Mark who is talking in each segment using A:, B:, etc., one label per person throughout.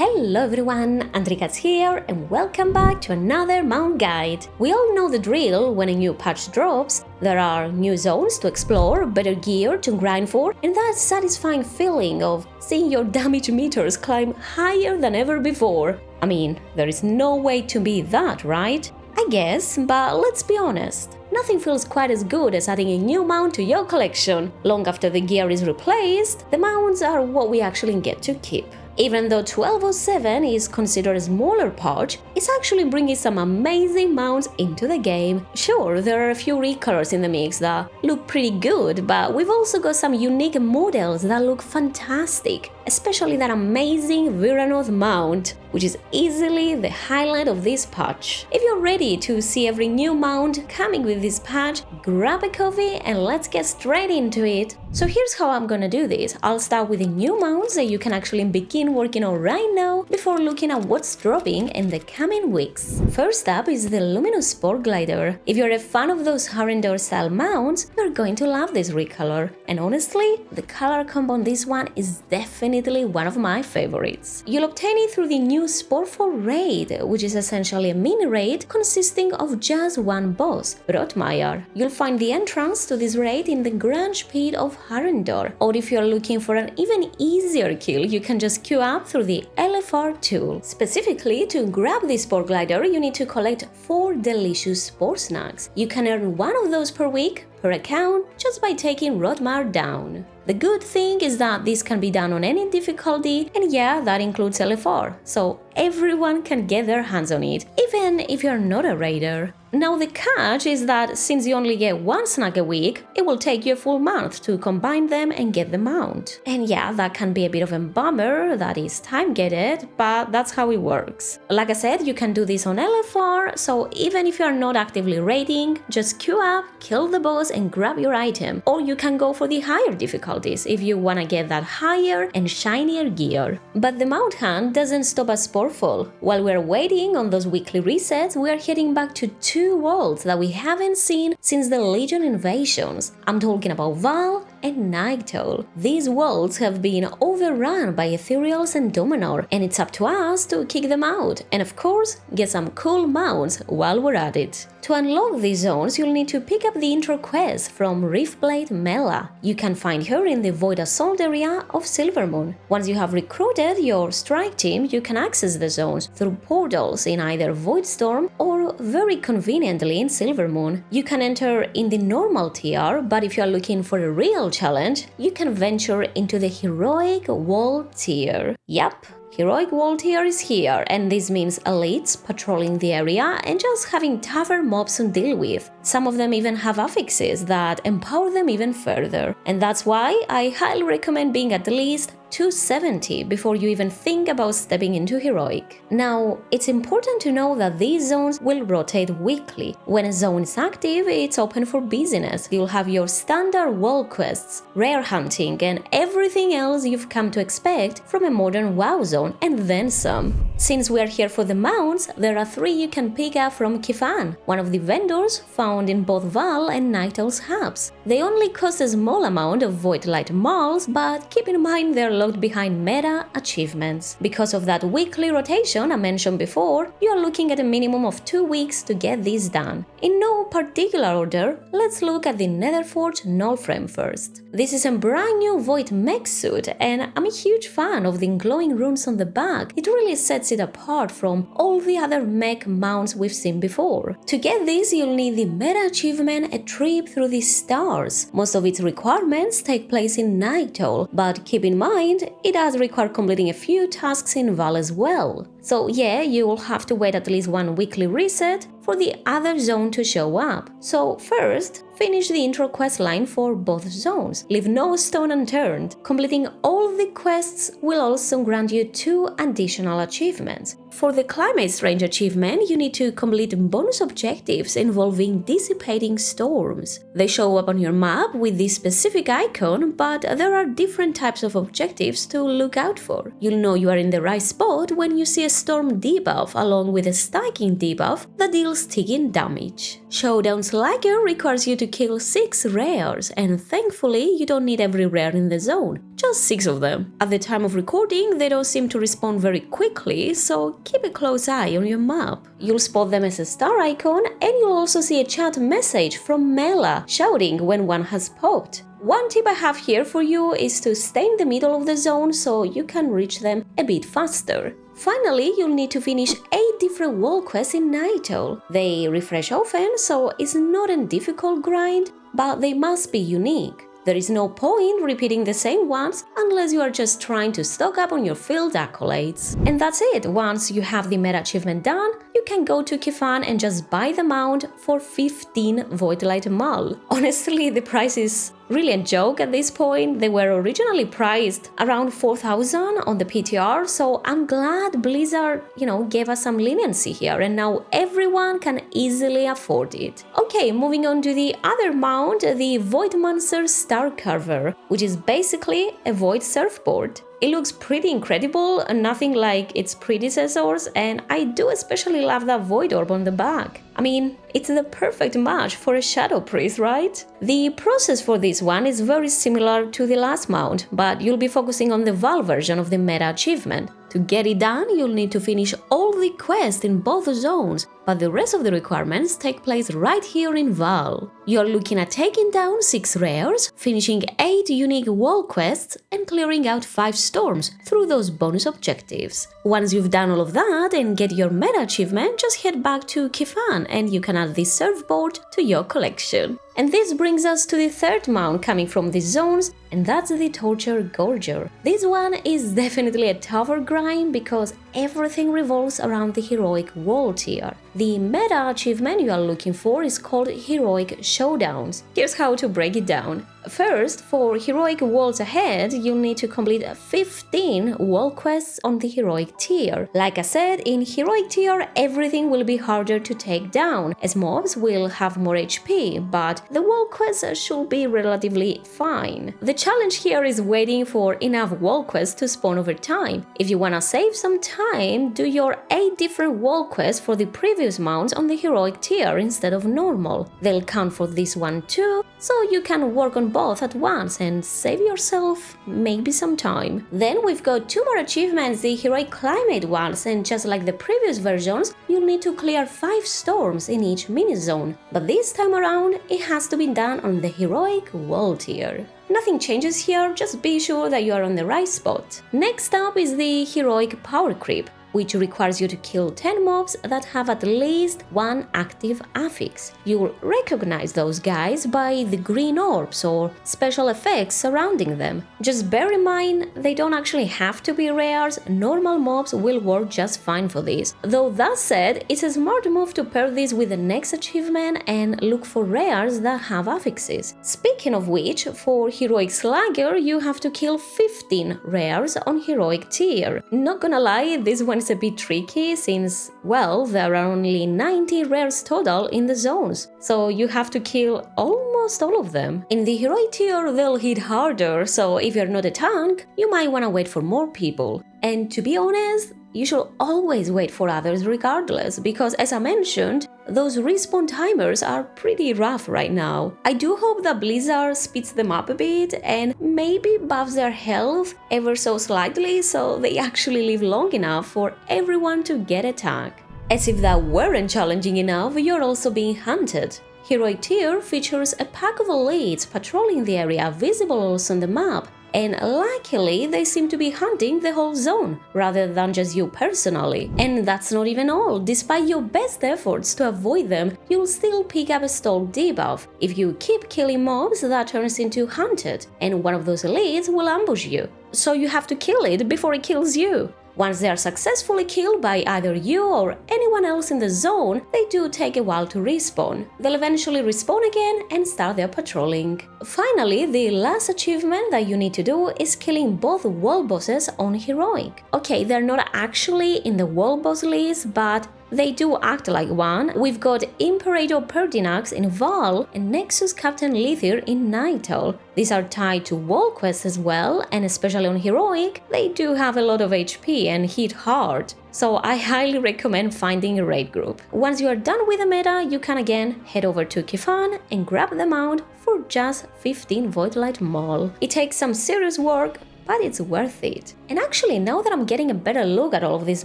A: Hello everyone, Andrikats here and welcome back to another mount guide. We all know the drill when a new patch drops. There are new zones to explore, better gear to grind for, and that satisfying feeling of seeing your damage meters climb higher than ever before. I mean, there is no way to beat that, right? I guess, but let's be honest. Nothing feels quite as good as adding a new mount to your collection. Long after the gear is replaced, the mounts are what we actually get to keep. Even though 1207 is considered a smaller patch, it's actually bringing some amazing mounts into the game. Sure, there are a few recolors in the mix that look pretty good, but we've also got some unique models that look fantastic, especially that amazing Vyranoth mount, which is easily the highlight of this patch. If you're ready to see every new mount coming with this patch, grab a coffee and let's get straight into it. So here's how I'm gonna do this. I'll start with the new mounts that you can actually begin working on right now before looking at what's dropping in the coming weeks. First up is the Luminous Sporeglider. If you're a fan of those Harrendor style mounts, you're going to love this recolor. And honestly, the color combo on this one is definitely one of my favorites. You'll obtain it through the new Sporeful raid, which is essentially a mini raid consisting of just one boss, Rotmire. You'll find the entrance to this raid in the Grange Pit of Harrendor, or if you're looking for an even easier kill, you can just queue up through the LFR tool. Specifically, to grab this Sporeglider, you need to collect 4 delicious spore snacks. You can earn one of those per week, per account, just by taking Rotmire down. The good thing is that this can be done on any difficulty, and yeah, that includes LFR, so everyone can get their hands on it, even if you're not a raider. Now the catch is that since you only get one snack a week, it will take you a full month to combine them and get the mount. And yeah, that can be a bit of a bummer, that is time-gated, but that's how it works. Like I said, you can do this on LFR, so even if you're not actively raiding, just queue up, kill the boss and grab your item. Or you can go for the higher difficulties if you wanna get that higher and shinier gear. But the mount hunt doesn't stop at Sporeful. While we're waiting on those weekly resets, we are heading back to 2 worlds that we haven't seen since the Legion invasions. I'm talking about Val and Naigtal. These worlds have been overrun by Ethereals and Dominor, and it's up to us to kick them out, and of course, get some cool mounts while we're at it. To unlock these zones, you'll need to pick up the intro quest from Riftblade Mela. You can find her in the Void Assault area of Silvermoon. Once you have recruited your strike team, you can access the zones through portals in either Voidstorm or, very conveniently, in Silvermoon. You can enter in the normal tier, but if you are looking for a real challenge, you can venture into the Heroic Wall tier. Yup. Heroic Wall tier is here, and this means elites patrolling the area and just having tougher mobs to deal with. Some of them even have affixes that empower them even further. And that's why I highly recommend being at least 270 before you even think about stepping into Heroic. Now, it's important to know that these zones will rotate weekly. When a zone is active, it's open for business. You'll have your standard wall quests, rare hunting, and everything else you've come to expect from a modern WoW zone, and then some. Since we are here for the mounts, there are 3 you can pick up from Kifan, one of the vendors found in both Val and Naigtal's hubs. They only cost a small amount of Voidlight Malls, but keep in mind they're locked behind meta achievements. Because of that weekly rotation I mentioned before, you are looking at a minimum of 2 weeks to get this done. In no particular order, let's look at the Netherforged Nullframe first. This is a brand new Void mech suit, and I'm a huge fan of the glowing runes on the back. It really sets it apart from all the other mech mounts we've seen before. To get this, you'll need the meta achievement, A Trip Through the Stars. Most of its requirements take place in Naigtal, but keep in mind it does require completing a few tasks in Val as well. So yeah, you will have to wait at least 1 weekly reset for the other zone to show up. So first, finish the intro quest line for both zones. Leave no stone unturned. Completing all of the quests will also grant you 2 additional achievements. For the Climate Strange achievement, you need to complete bonus objectives involving dissipating storms. They show up on your map with this specific icon, but there are different types of objectives to look out for. You'll know you are in the right spot when you see a Storm debuff along with a Stacking debuff that deals sticking damage. Showdown Slugger requires you to kill 6 rares, and thankfully you don't need every rare in the zone, just 6 of them. At the time of recording, they don't seem to respawn very quickly, so keep a close eye on your map. You'll spot them as a star icon, and you'll also see a chat message from Mela shouting when one has popped. One tip I have here for you is to stay in the middle of the zone so you can reach them a bit faster. Finally, you'll need to finish 8 different wall quests in Naigtal. They refresh often, so it's not a difficult grind, but they must be unique. There is no point repeating the same ones unless you are just trying to stock up on your field accolades. And that's it. Once you have the meta achievement done, you can go to Kifan and just buy the mount for 15 Voidlight Mul. Honestly, the price is really a joke at this point. They were originally priced around 4,000 on the PTR, so I'm glad Blizzard, gave us some leniency here, and now everyone can easily afford it. Okay, moving on to the other mount, the Voidmancer Starcarver, which is basically a Void surfboard. It looks pretty incredible, nothing like its predecessors, and I do especially love that Void Orb on the back. I mean, it's the perfect match for a Shadow Priest, right? The process for this one is very similar to the last mount, but you'll be focusing on the Val version of the meta achievement. To get it done, you'll need to finish all the quests in both zones, but the rest of the requirements take place right here in Val. You're looking at taking down 6 rares, finishing 8 unique wall quests, and clearing out 5 storms through those bonus objectives. Once you've done all of that and get your meta achievement, just head back to Kifan and you can add this surfboard to your collection. And this brings us to the third mount coming from these zones, and that's the Torture Gorger. This one is definitely a tougher grind because everything revolves around the Heroic Wall tier. The meta achievement you are looking for is called Heroic Showdowns. Here's how to break it down. First, for Heroic Walls ahead, you'll need to complete 15 wall quests on the Heroic tier. Like I said, in Heroic tier, everything will be harder to take down, as mobs will have more HP, but the wall quests should be relatively fine. The challenge here is waiting for enough wall quests to spawn over time. If you wanna save some time, do your 8 different wall quests for the previous mounts on the Heroic tier instead of normal. They'll count for this one too, so you can work on both at once and save yourself maybe some time. Then we've got 2 more achievements, the Heroic Climate ones, and just like the previous versions, you'll need to clear 5 storms in each mini-zone. But this time around, it has to be done on the Heroic Wall tier. Nothing changes here, just be sure that you are on the right spot. Next up is the Heroic Power Creep, which requires you to kill 10 mobs that have at least 1 active affix. You'll recognize those guys by the green orbs or special effects surrounding them. Just bear in mind, they don't actually have to be rares, normal mobs will work just fine for this. Though that said, it's a smart move to pair this with the next achievement and look for rares that have affixes. Speaking of which, for Heroic Slugger, you have to kill 15 rares on Heroic tier. Not gonna lie, this one is a bit tricky since, well, there are only 90 rares total in the zones, so you have to kill almost all of them. In the Heroic tier, they'll hit harder, so if you're not a tank, you might want to wait for more people. And to be honest, you should always wait for others regardless, because as I mentioned, those respawn timers are pretty rough right now. I do hope that Blizzard speeds them up a bit and maybe buffs their health ever so slightly so they actually live long enough for everyone to get a tag. As if that weren't challenging enough, you're also being hunted. Heroic tier features a pack of elites patrolling the area, visible also on the map, and luckily they seem to be hunting the whole zone, rather than just you personally. And that's not even all, despite your best efforts to avoid them, you'll still pick up a stalk debuff. If you keep killing mobs, that turns into hunted, and one of those elites will ambush you. So you have to kill it before it kills you. Once they are successfully killed by either you or anyone else in the zone, they do take a while to respawn. They'll eventually respawn again and start their patrolling. Finally, the last achievement that you need to do is killing both wall bosses on Heroic. Okay, they're not actually in the wall boss list, but they do act like one. We've got Imperator Pertinax in Val and Nexus Captain Lithir in Naigtal. These are tied to wall quests as well, and especially on Heroic, they do have a lot of HP and hit hard. So I highly recommend finding a raid group. Once you are done with the meta, you can again head over to Kifan and grab the mount for just 15 Voidlight Maul. It takes some serious work, but it's worth it. And actually, now that I'm getting a better look at all of these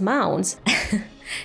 A: mounts,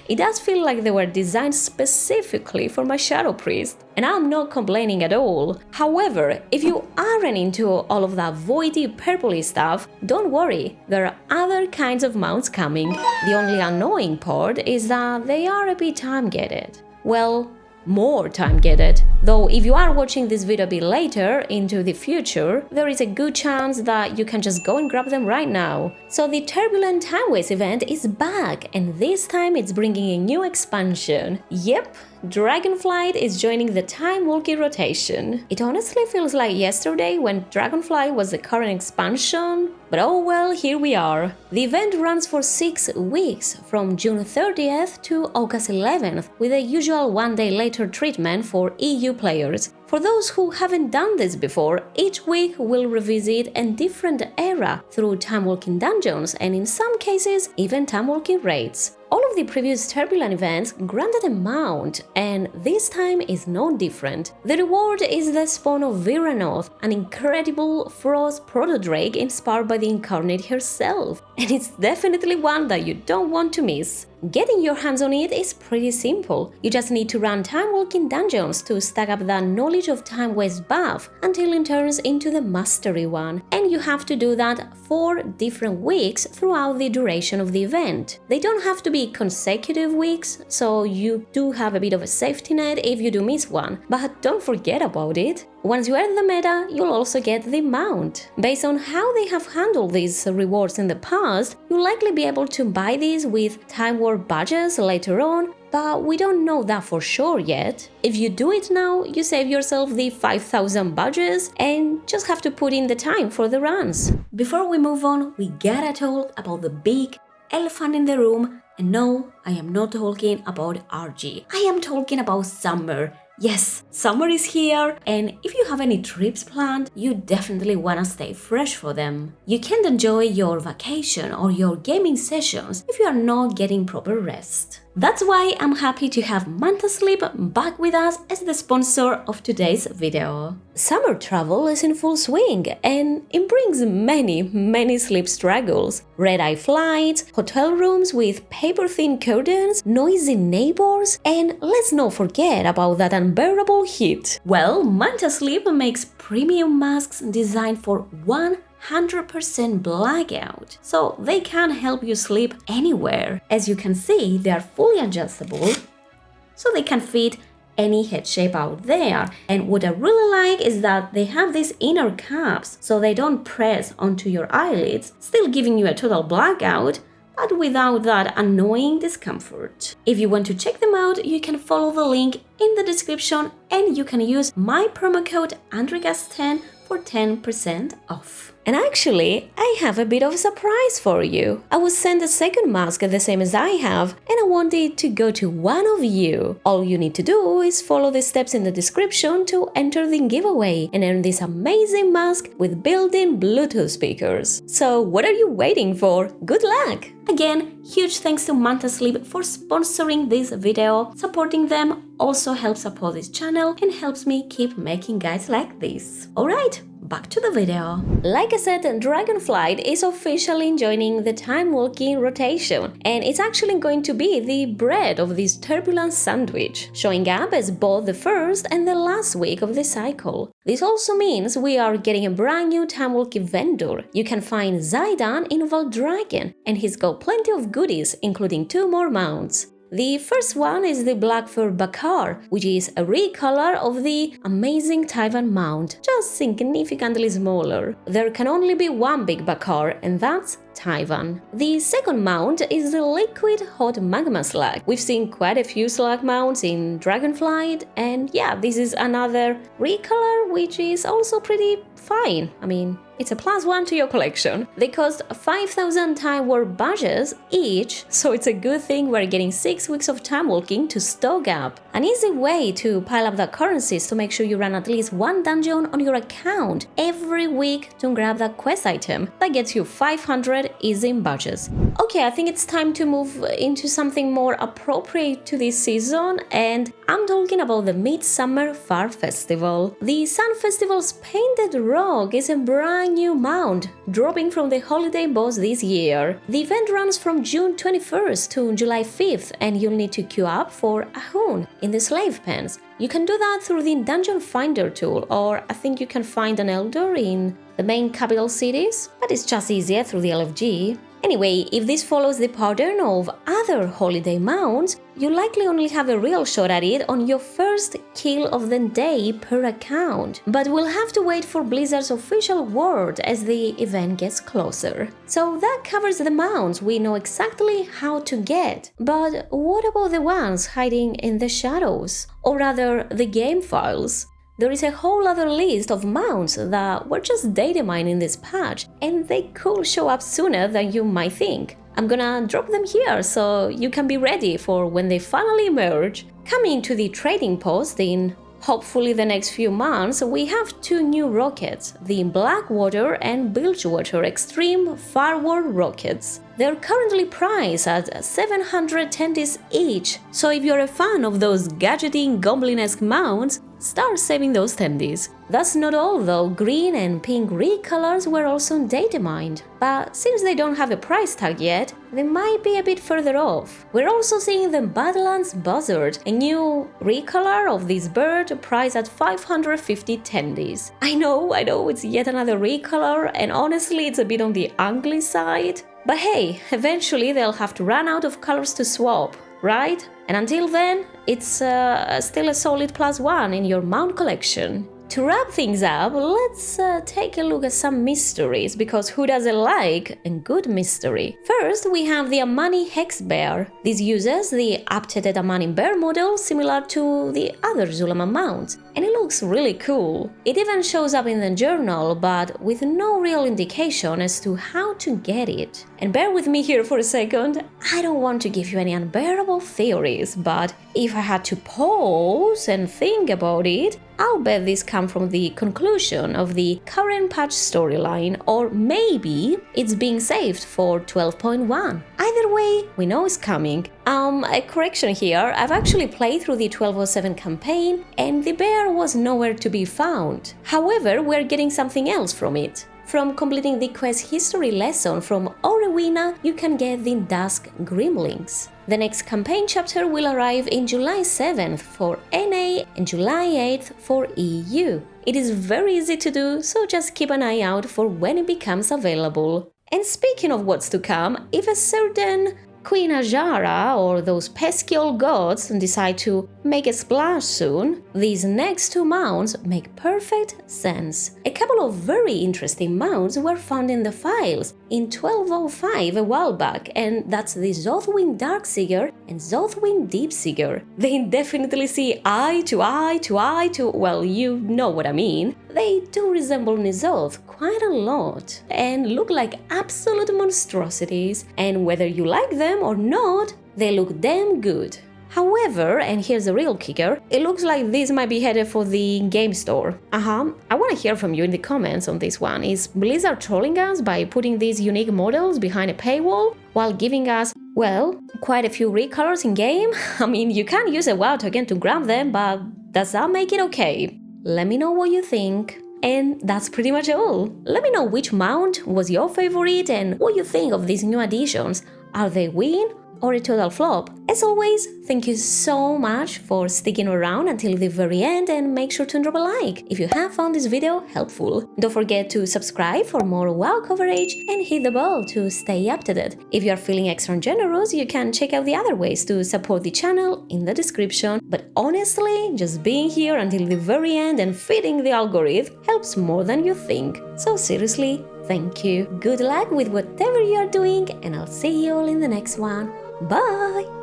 A: it does feel like they were designed specifically for my Shadow Priest, and I'm not complaining at all. However, if you aren't into all of that voidy purpley stuff, don't worry, there are other kinds of mounts coming. The only annoying part is that they are a bit time-gated. Well, more time-gated. Though if you are watching this video a bit later, into the future, there is a good chance that you can just go and grab them right now. So the Turbulent Time Waste event is back, and this time it's bringing a new expansion. Yep, Dragonflight is joining the Timewalking rotation. It honestly feels like yesterday when Dragonflight was the current expansion, but oh well, here we are. The event runs for 6 weeks, from June 30th to August 11th, with the usual one-day later treatment for EU players. For those who haven't done this before, each week we'll revisit a different era through Timewalking dungeons and in some cases even Timewalking raids. All of the previous Turbulent events granted a mount, and this time is no different. The reward is the spawn of Vyranoth, an incredible frost proto-drake inspired by the Incarnate herself, and it's definitely one that you don't want to miss. Getting your hands on it is pretty simple. You just need to run Timewalking dungeons to stack up that Knowledge of Time Waste buff until it turns into the Mastery one, and you have to do that 4 different weeks throughout the duration of the event. They don't have to be consecutive weeks, so you do have a bit of a safety net if you do miss one, but don't forget about it. Once you earn the meta, you'll also get the mount. Based on how they have handled these rewards in the past, you'll likely be able to buy these with Time War badges later on, but we don't know that for sure yet. If you do it now, you save yourself the 5,000 badges and just have to put in the time for the runs. Before we move on, we gotta talk about the big elephant in the room, and no, I am not talking about RG. I am talking about summer. Yes, summer is here, and if you have any trips planned, you definitely wanna stay fresh for them. You can't enjoy your vacation or your gaming sessions if you are not getting proper rest. That's why I'm happy to have Manta Sleep back with us as the sponsor of today's video. Summer travel is in full swing, and it brings many sleep struggles. Red-eye flights, hotel rooms with paper-thin curtains, noisy neighbors, and let's not forget about that unbearable heat. Well, Manta Sleep makes premium masks designed for 100% blackout, so they can help you sleep anywhere. As you can see, they are fully adjustable, so they can fit any head shape out there. And what I really like is that they have these inner caps, so they don't press onto your eyelids, still giving you a total blackout, but without that annoying discomfort. If you want to check them out, you can follow the link in the description, and you can use my promo code AndriGas10 for 10% off. And actually, I have a bit of a surprise for you. I was sent a second mask the same as I have, and I wanted to go to one of you. All you need to do is follow the steps in the description to enter the giveaway and earn this amazing mask with built-in Bluetooth speakers. So what are you waiting for? Good luck! Again, huge thanks to Manta Sleep for sponsoring this video. Supporting them also helps support this channel and helps me keep making guides like this. Alright, back to the video. Like I said, Dragonflight is officially joining the Timewalking rotation, and it's actually going to be the bread of this Turbulent sandwich, showing up as both the first and the last week of the cycle. This also means we are getting a brand new Timewalking vendor. You can find Zaidan in Valdragon, and he's got plenty of goodies, including 2 more mounts. The first one is the Black Fur Bakar, which is a recolor of the amazing Taiwan mount, just significantly smaller. There can only be one big Bakar, and that's Taiwan. The second mount is the Liquid Hot Magma Slug. We've seen quite a few slug mounts in Dragonflight, and yeah, this is another recolor which is also pretty fine. I mean, it's a +1 to your collection. They cost 5,000 Time Warp badges each, so it's a good thing we're getting 6 weeks of Timewalking to stock up. An easy way to pile up the currencies to make sure you run at least one dungeon on your account every week to grab that quest item that gets you 500 easy badges. Okay, I think it's time to move into something more appropriate to this season, and I'm talking about the Midsummer Far Festival. The Sun Festival's Painted Rock is a brand new mount, dropping from the holiday boss this year. The event runs from June 21st to July 5th, and you'll need to queue up for a hoon in the slave pens. You can do that through the Dungeon Finder tool, or I think you can find an elder in the main capital cities, but it's just easier through the LFG. Anyway, if this follows the pattern of other holiday mounts, you likely only have a real shot at it on your first kill of the day per account. But we'll have to wait for Blizzard's official word as the event gets closer. So that covers the mounts we know exactly how to get. But what about the ones hiding in the shadows? Or rather, the game files? There is a whole other list of mounts that were just data mined in this patch, and they could show up sooner than you might think. I'm gonna drop them here so you can be ready for when they finally emerge. Coming to the trading post in hopefully the next few months, we have 2 new rockets, the Blackwater and Bilgewater Extreme Farward rockets. They're currently priced at 700 tendies each, so if you're a fan of those gadgeting goblin-esque mounts, start saving those tendies. That's not all though, green and pink recolors were also data mined, but since they don't have a price tag yet, they might be a bit further off. We're also seeing the Badlands Buzzard, a new recolor of this bird priced at 550 tendies. I know, it's yet another recolor, and honestly it's a bit on the ugly side. But hey, eventually they'll have to run out of colors to swap, right? And until then, it's still a solid +1 in your mount collection. To wrap things up, let's take a look at some mysteries, because who doesn't like a good mystery? First, we have the Amani Hex Bear. This uses the updated Amani Bear model similar to the other Zulama mounts, and it looks really cool. It even shows up in the journal, but with no real indication as to how to get it. And bear with me here for a second, I don't want to give you any unbearable theories, but if I had to pause and think about it, I'll bet this comes from the conclusion of the current patch storyline, or maybe it's being saved for 12.1. Either way, we know it's coming. A correction here, I've actually played through the 1207 campaign and the bear was nowhere to be found. However, we're getting something else from it. From completing the quest history lesson from Orewina, you can get the Dusk Grimlynx. The next campaign chapter will arrive in July 7th for NA and July 8th for EU. It is very easy to do, so just keep an eye out for when it becomes available. And speaking of what's to come, if a certain Queen Ajara or those pesky old gods decide to make a splash soon, these next 2 mounts make perfect sense. A couple of very interesting mounts were found in the files in 1205 a while back, and that's the Zothwing Darkseeker and Zothwing Deepseeker. They definitely see eye to eye to eye to, well, you know what I mean. They do resemble N'Zoth quite a lot and look like absolute monstrosities, and whether you like them or not, they look damn good. However, and here's the real kicker, it looks like this might be headed for the game store. I want to hear from you in the comments on this one. Is Blizzard trolling us by putting these unique models behind a paywall while giving us, well, quite a few recolors in game? I mean, you can use a WoW token to grab them, but does that make it okay? Let me know what you think. And that's pretty much all. Let me know which mount was your favorite and what you think of these new additions. Are they win or a total flop? As always, thank you so much for sticking around until the very end, and make sure to drop a like if you have found this video helpful. Don't forget to subscribe for more WoW coverage and hit the bell to stay up to date. If you are feeling extra generous, you can check out the other ways to support the channel in the description. But honestly, just being here until the very end and feeding the algorithm helps more than you think. So seriously, thank you. Good luck with whatever you are doing, and I'll see you all in the next one. Bye!